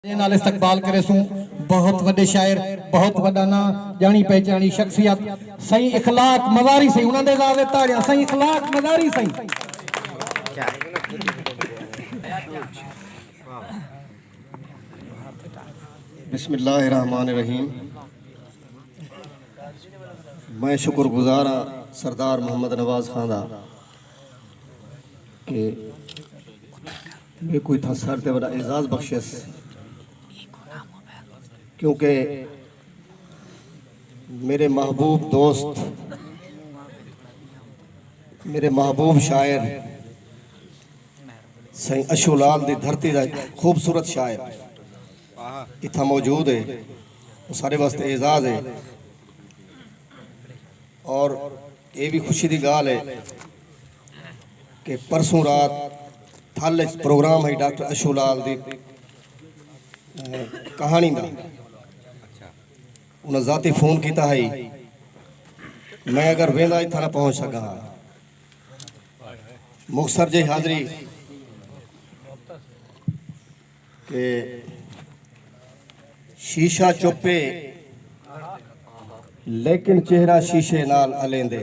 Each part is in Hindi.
नाल इस्तकबाल करे सूं बहुत वड्डे शायर बहुत वड्डा ना जानी पहचानी शख्सियत सही इखलाक मज़ारी सही उन्हां दे ज़ावे ताड़ियां सही इखलाक मज़ारी सही बिस्मिल्लाहिर्रहमानिर्रहीम। मैं शुक्रगुजार हाँ सरदार मोहम्मद नवाज खान दा कि मैं कोई था सर ते बड़ा एजाज बख्शिश क्योंकि मेरे महबूब दोस्त मेरे महबूब शायर सही अशुलाल दी धरती का खूबसूरत शायर इतना मौजूद है वो सारे वास्ते एजाज है। और ये भी खुशी की गाल है कि परसों रात थल प्रोग्राम है डॉक्टर अशुलाल दी कहानी का उन्हें जाती फोन किया है मैं अगर वेंदा इतना ना पहुंच सका मुक्तसर जी हाजरी के शीशा चुप्पे लेकिन चेहरा शीशे नाल अलेंदे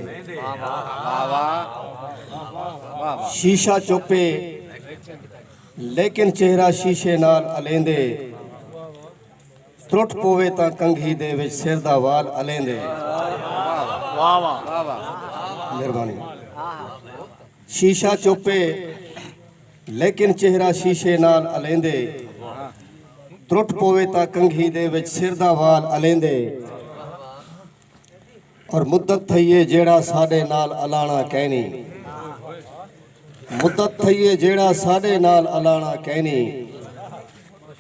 शीशा चुप्पे लेकिन चेहरा शीशे नाल अलेंदे त्रुट पोवे ता कंघी दे विच सिर दा वाल अलेंदे। मेहरबानी। शीशा चुप्पे लेकिन चेहरा शीशे नाल अलेंदे त्रुट पोवे ता कंघी दे विच सिर दा वाल अलेंदे। और मुद्दत थईए जेड़ा साडे नाल अलाना कहनी मुद्दत थईए जेड़ा साडे नाल अलाना कहनी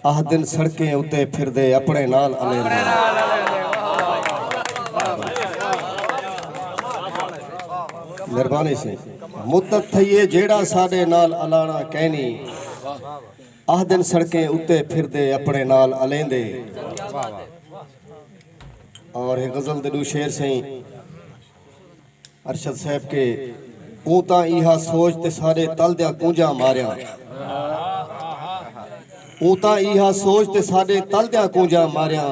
आह दिन सड़कें उत्ते फिरदे अपने नाल अलेंदे। मेहरबानी से मुद्दत थईए जेड़ा साडे नाल अलाना कहनी आह दिन सड़कें उत्ते फिरदे अपने नाल अलेंदे। और एक गजल दे दू शेर सही अरशद साहब के ऊता इहा सोच ते सारे तल दिया कूंजा मारिया ऊता इहा सोच ते सारे तल दिया कूंजा मारिया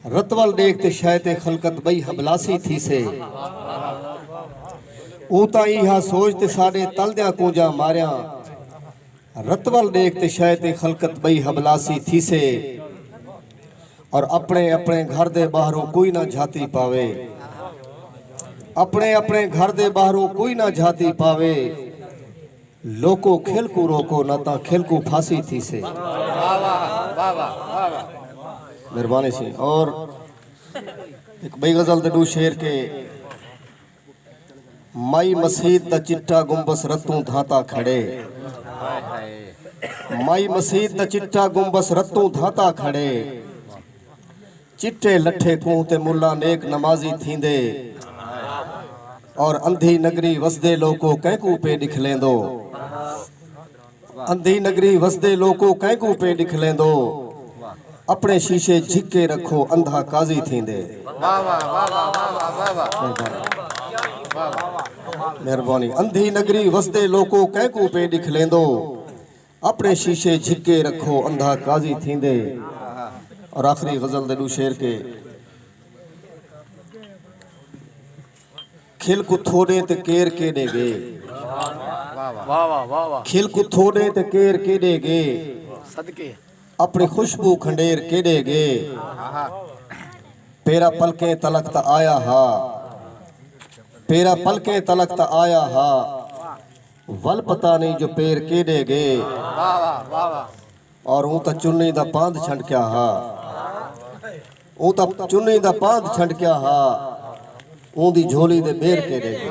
रतवल देख ते शायद खलकत बई हबलासी थी से ऊता इहा सोच ते सारे तल दिया कूंजा मारिया रतवल देख ते शायद खलकत बई हबलासी थी से। और अपने अपने घर दे बाहरों कोई ना झाती पावे अपने अपने घर दे बाहरों कोई ना झाती पावे लोको खेल को रोको ना ता खेल को फांसी थी से। मेहरबानी से। और एक बई गजल दे दू शेर के माई मस्जिद दा चिट्टा गुंबस रतों धाता खड़े माई मस्जिद दा चिट्टा गुंबस रतों धाता खड़े चिट्टे लठे कूं ते मुल्ला नेक नमाजी थींदे और अंधी नगरी वसदे लोको कैकू पे दिख लेंदो अंधी नगरी वसदे लोको कैकू पे दिख लेंदो अपने शीशे झिके रखो अंधा काजी थींदे। मेहरबानी। अंधी नगरी वसदे लोको कैकू पे दिख लेंदो अपने शीशे झिके रखो अंधा काजी थींदे। और आखिरी गजल दे दू शेर के खिल को थोड़े ते केर के देगे खिल को थोड़े ते केर के देगे अपनी खुशबू खंडेर के देगे पेरा पलके तलक ता आया हा पेरा पलके तलक ता आया हा वल पता नहीं जो पेर के देगे और हूं ता चुन्नी दा पांध छंडक्या हा हूं ता चुन्नी दा पांध छंडक्या हा ऊंदी झोली दे बेर के देगे।